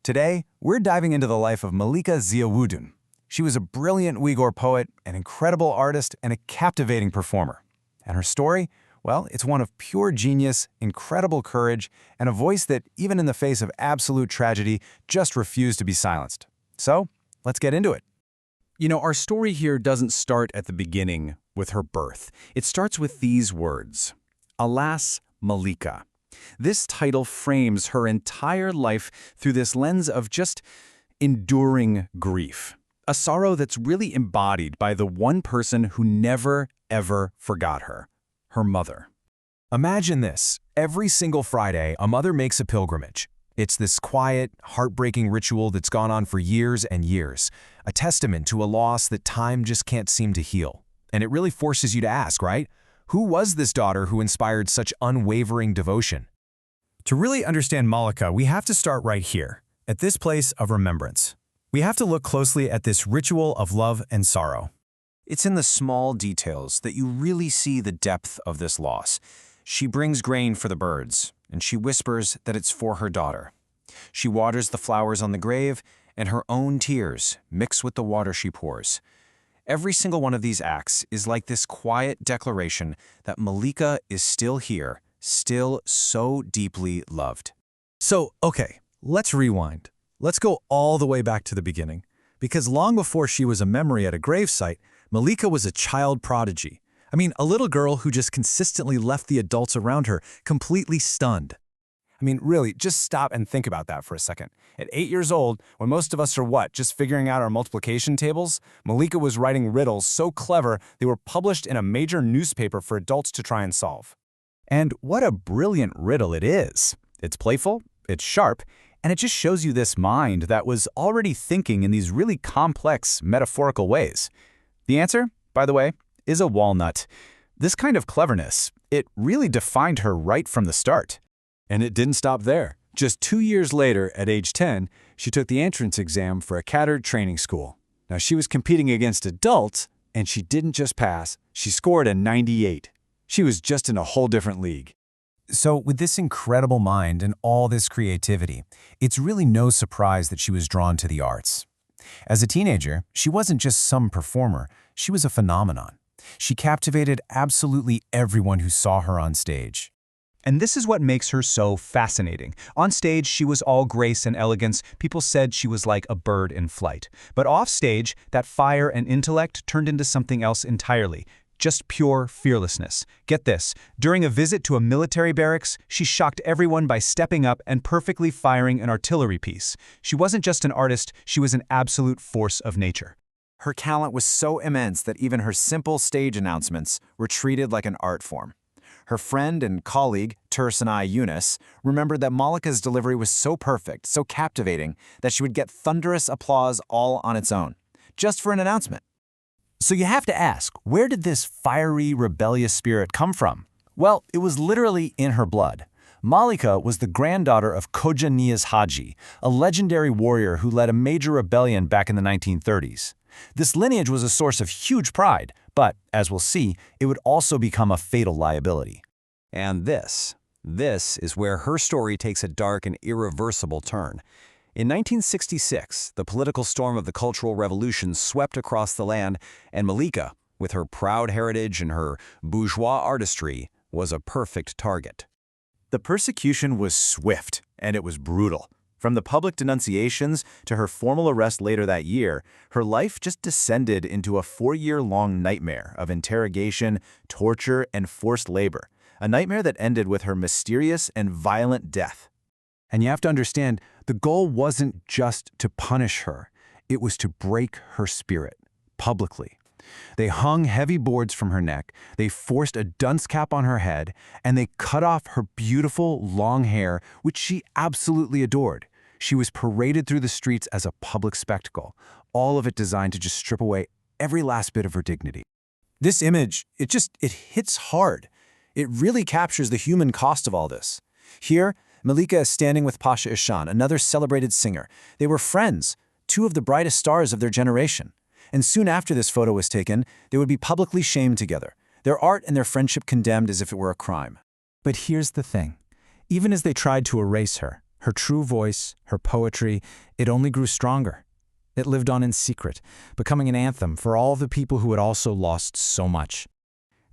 Today, we're diving into the life of Malika Ziyawudun. She was a brilliant Uyghur poet, an incredible artist, and a captivating performer. And her story? Well, it's one of pure genius, incredible courage, and a voice that, even in the face of absolute tragedy, just refused to be silenced. So, let's get into it. Our story here doesn't start at the beginning with her birth. It starts with these words, Alas, Malika. This title frames her entire life through this lens of just enduring grief, a sorrow that's really embodied by the one person who never, ever forgot her, her mother. Imagine this. Every single Friday, a mother makes a pilgrimage. It's this quiet, heartbreaking ritual that's gone on for years and years, a testament to a loss that time just can't seem to heal. And it really forces you to ask, right? Who was this daughter who inspired such unwavering devotion? To really understand Malika, we have to start right here, at this place of remembrance. We have to look closely at this ritual of love and sorrow. It's in the small details that you really see the depth of this loss. She brings grain for the birds, and she whispers that it's for her daughter. She waters the flowers on the grave, and her own tears mix with the water she pours. Every single one of these acts is like this quiet declaration that Malika is still here, still so deeply loved. So, okay, let's rewind. Let's go all the way back to the beginning. Because long before she was a memory at a gravesite, Malika was a child prodigy. I mean, a little girl who just consistently left the adults around her completely stunned. Really, just stop and think about that for a second. At 8 years old, when most of us are just figuring out our multiplication tables, Malika was writing riddles so clever they were published in a major newspaper for adults to try and solve. And what a brilliant riddle it is. It's playful, it's sharp, and it just shows you this mind that was already thinking in these really complex, metaphorical ways. The answer, by the way, is a walnut. This kind of cleverness, it really defined her right from the start. And it didn't stop there. Just 2 years later, at age 10, she took the entrance exam for a catered training school. Now, she was competing against adults, and she didn't just pass, she scored a 98. She was just in a whole different league. So with this incredible mind and all this creativity, it's really no surprise that she was drawn to the arts. As a teenager, she wasn't just some performer, she was a phenomenon. She captivated absolutely everyone who saw her on stage. And this is what makes her so fascinating. On stage, she was all grace and elegance. People said she was like a bird in flight. But off stage, that fire and intellect turned into something else entirely. Just pure fearlessness. Get this, during a visit to a military barracks, she shocked everyone by stepping up and perfectly firing an artillery piece. She wasn't just an artist, she was an absolute force of nature. Her talent was so immense that even her simple stage announcements were treated like an art form. Her friend and colleague, Tursanai Yunus, remembered that Malika's delivery was so perfect, so captivating, that she would get thunderous applause all on its own, just for an announcement. So you have to ask, where did this fiery, rebellious spirit come from? Well, it was literally in her blood. Malika was the granddaughter of Hoca Niyaz Haci, a legendary warrior who led a major rebellion back in the 1930s. This lineage was a source of huge pride, but, as we'll see, it would also become a fatal liability. And this is where her story takes a dark and irreversible turn. In 1966, the political storm of the Cultural Revolution swept across the land, and Malika, with her proud heritage and her bourgeois artistry, was a perfect target. The persecution was swift, and it was brutal. From the public denunciations to her formal arrest later that year, her life just descended into a 4-year-long nightmare of interrogation, torture, and forced labor, a nightmare that ended with her mysterious and violent death. And you have to understand, the goal wasn't just to punish her, it was to break her spirit, publicly. They hung heavy boards from her neck, they forced a dunce cap on her head, and they cut off her beautiful, long hair, which she absolutely adored. She was paraded through the streets as a public spectacle, all of it designed to just strip away every last bit of her dignity. This image, it hits hard. It really captures the human cost of all this. Here, Malika is standing with Pasha Ishan, another celebrated singer. They were friends, two of the brightest stars of their generation. And soon after this photo was taken, they would be publicly shamed together, their art and their friendship condemned as if it were a crime. But here's the thing. Even as they tried to erase her, Her true voice, her poetry, it only grew stronger. It lived on in secret, becoming an anthem for all the people who had also lost so much.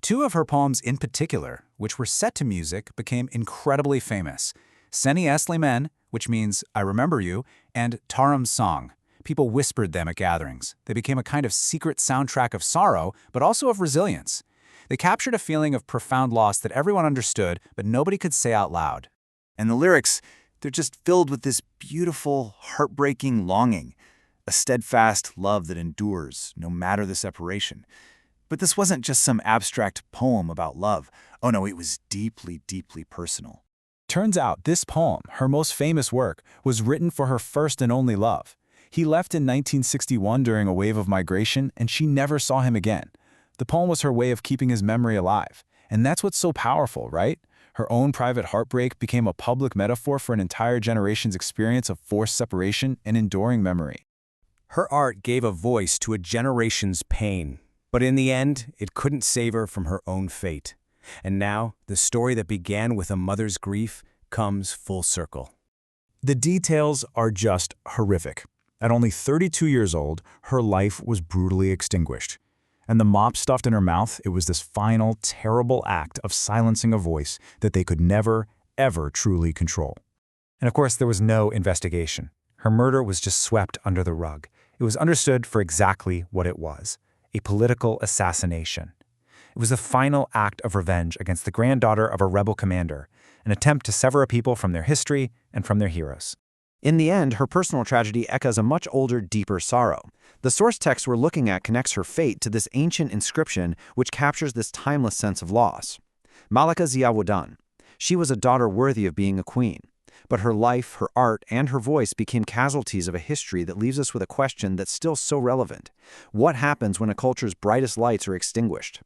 Two of her poems in particular, which were set to music, became incredibly famous. Seni Eslemen, which means I remember you, and Tarim Song. People whispered them at gatherings. They became a kind of secret soundtrack of sorrow, but also of resilience. They captured a feeling of profound loss that everyone understood, but nobody could say out loud. And the lyrics, they're just filled with this beautiful, heartbreaking longing, a steadfast love that endures, no matter the separation. But this wasn't just some abstract poem about love. Oh no, it was deeply, deeply personal. Turns out this poem, her most famous work, was written for her first and only love. He left in 1961 during a wave of migration, and she never saw him again. The poem was her way of keeping his memory alive. And that's what's so powerful, right? Her own private heartbreak became a public metaphor for an entire generation's experience of forced separation and enduring memory. Her art gave a voice to a generation's pain, but in the end, it couldn't save her from her own fate. And now, the story that began with a mother's grief comes full circle. The details are just horrific. At only 32 years old, her life was brutally extinguished. And the mop stuffed in her mouth, it was this final, terrible act of silencing a voice that they could never, ever truly control. And of course, there was no investigation. Her murder was just swept under the rug. It was understood for exactly what it was, a political assassination. It was the final act of revenge against the granddaughter of a rebel commander, an attempt to sever a people from their history and from their heroes. In the end, her personal tragedy echoes a much older, deeper sorrow. The source text we're looking at connects her fate to this ancient inscription which captures this timeless sense of loss. Malika Ziyawudun. She was a daughter worthy of being a queen. But her life, her art, and her voice became casualties of a history that leaves us with a question that's still so relevant. What happens when a culture's brightest lights are extinguished?